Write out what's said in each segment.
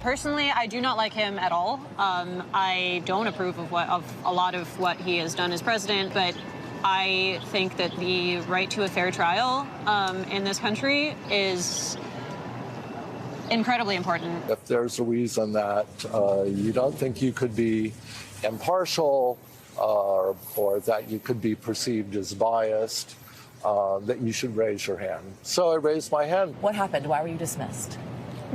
Personally, I do not like him at all. I don't approve of a lot of what he has done as president, but I think that the right to a fair trial in this country is incredibly important. If there's a reason that you don't think you could be impartial or that you could be perceived as biased, that you should raise your hand. So I raised my hand. What happened? Why were you dismissed?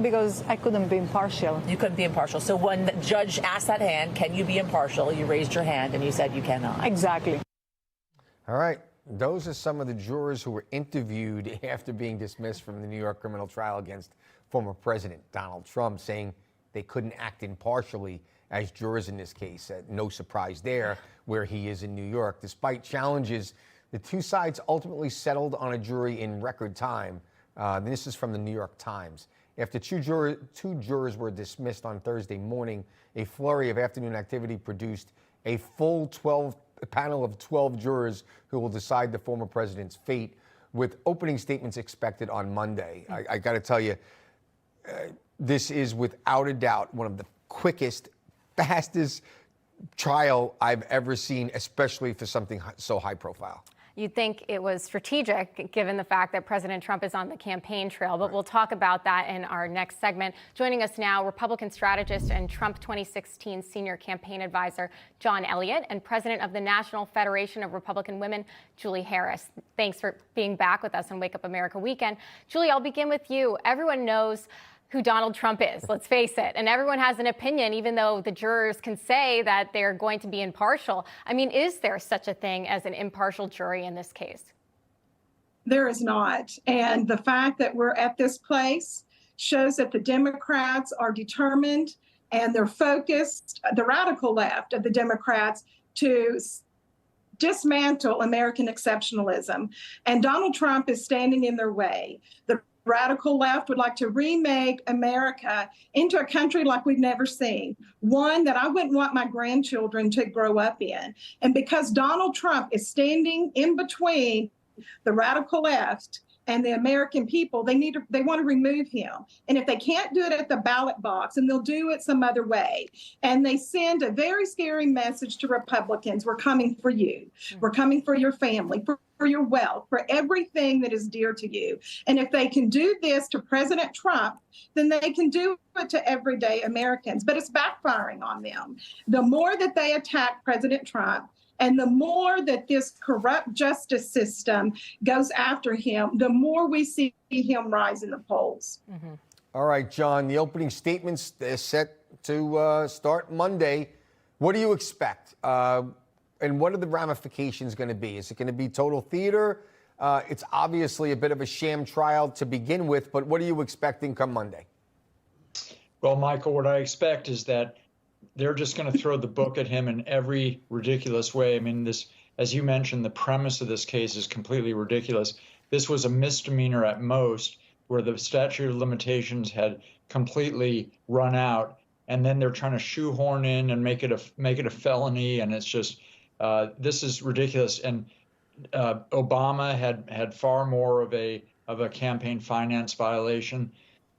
Because I couldn't be impartial. You couldn't be impartial. So when the judge asked that hand, can you be impartial? You raised your hand and you said you cannot. Exactly. All right. Those are some of the jurors who were interviewed after being dismissed from the New York criminal trial against former President Donald Trump, saying they couldn't act impartially as jurors in this case. No surprise there, where he is in New York. Despite challenges, the two sides ultimately settled on a jury in record time. This is from the New York Times. After two jurors were dismissed on Thursday morning, a flurry of afternoon activity produced a full panel of 12 jurors who will decide the former president's fate, with opening statements expected on Monday. I got to tell you, this is without a doubt one of the quickest, fastest trial I've ever seen, especially for something so high profile. You'd think it was strategic, given the fact that President Trump is on the campaign trail, but we'll talk about that in our next segment. Joining us now, Republican strategist and Trump 2016 senior campaign advisor John Elliott, and president of the National Federation of Republican Women, Julie Harris. Thanks for being back with us on Wake Up America Weekend. Julie, I'll begin with you. Everyone knows who Donald Trump is, let's face it. And everyone has an opinion, even though the jurors can say that they're going to be impartial. I mean, is there such a thing as an impartial jury in this case? There is not. And the fact that we're at this place shows that the Democrats are determined and they're focused, the radical left of the Democrats, to dismantle American exceptionalism. And Donald Trump is standing in their way. The radical left would like to remake America into a country like we've never seen, one that I wouldn't want my grandchildren to grow up in. And because Donald Trump is standing in between the radical left and the American people, they want to remove him. And if they can't do it at the ballot box, and they'll do it some other way. And they send a very scary message to Republicans: we're coming for you. We're coming for your family, for your wealth, for everything that is dear to you. And if they can do this to President Trump, then they can do it to everyday Americans. But it's backfiring on them. The more that they attack President Trump, and the more that this corrupt justice system goes after him, the more we see him rise in the polls. Mm-hmm. All right, John, the opening statements are set to start Monday. What do you expect? And what are the ramifications going to be? Is it going to be total theater? It's obviously a bit of a sham trial to begin with, but what are you expecting come Monday? Well, Michael, what I expect is that they're just going to throw the book at him in every ridiculous way. I mean, this, as you mentioned, the premise of this case is completely ridiculous. This was a misdemeanor at most, where the statute of limitations had completely run out, and then they're trying to shoehorn in and make it a felony, and it's just this is ridiculous. And Obama had far more of a campaign finance violation.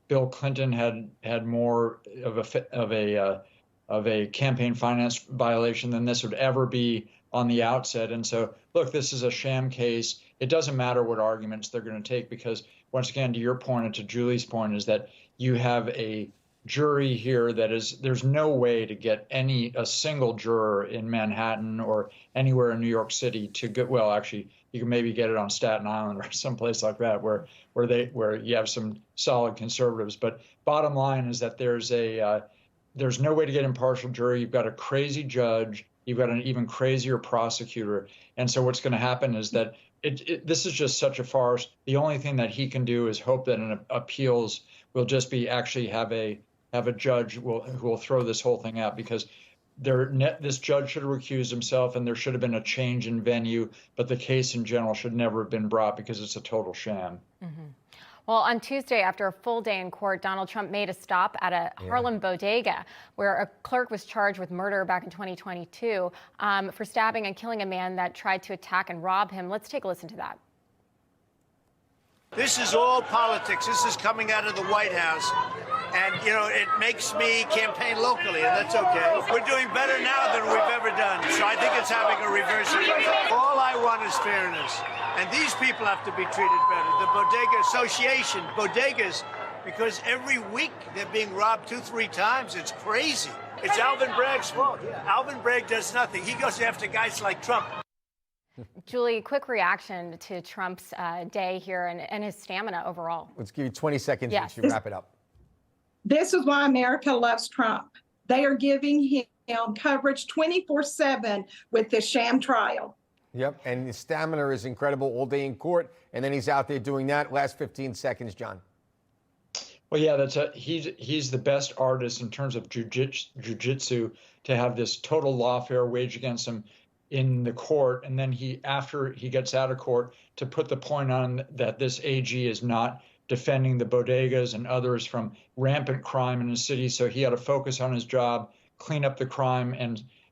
Bill Clinton had more of a campaign finance violation than this would ever be on the outset. And so, look, this is a sham case. It doesn't matter what arguments they're going to take, because, once again, to your point and to Julie's point, is that you have a jury here that is, there's no way to get a single juror in Manhattan or anywhere in New York City to get, well, actually, you can maybe get it on Staten Island or someplace like that where you have some solid conservatives. But bottom line is that there's no way to get impartial jury. You've got a crazy judge. You've got an even crazier prosecutor. And so what's going to happen is that this is just such a farce. The only thing that he can do is hope that an appeals will just be actually have a judge who will throw this whole thing out, because this judge should have recused himself, and there should have been a change in venue, but the case in general should never have been brought, because it's a total sham. Mm-hmm. Well, on Tuesday, after a full day in court, Donald Trump made a stop at a Harlem bodega where a clerk was charged with murder back in 2022 for stabbing and killing a man that tried to attack and rob him. Let's take a listen to that. This is all politics. This is coming out of the White House. And, you know, it makes me campaign locally, and that's okay. We're doing better now than we've ever done, so I think it's having a reverse effect. All I want is fairness, and these people have to be treated better. The Bodega Association, bodegas, because every week they're being robbed 2-3 times. It's crazy. It's Alvin Bragg's fault. Alvin Bragg does nothing. He goes after guys like Trump. Julie, quick reaction to Trump's day here and his stamina overall. Let's give you 20 seconds Yes. to wrap it up. This is why America loves Trump. They are giving him coverage 24/7 with this sham trial. Yep, and his stamina is incredible all day in court, and then he's out there doing that. Last 15 seconds, John. Well, yeah, he's the best artist in terms of jujitsu to have this total lawfare waged against him in the court, and then after he gets out of court, to put the point on that this AG is not defending the bodegas and others from rampant crime in the city. So he had to focus on his job, clean up the crime,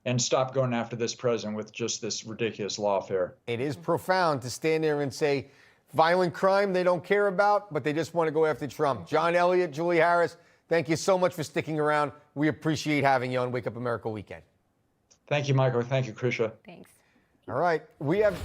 and stop going after this president with just this ridiculous lawfare. It is profound to stand there and say violent crime they don't care about, but they just want to go after Trump. John Elliott, Julie Harris, thank you so much for sticking around. We appreciate having you on Wake Up America Weekend. Thank you, Michael. Thank you, Krisha. Thanks. All right, we have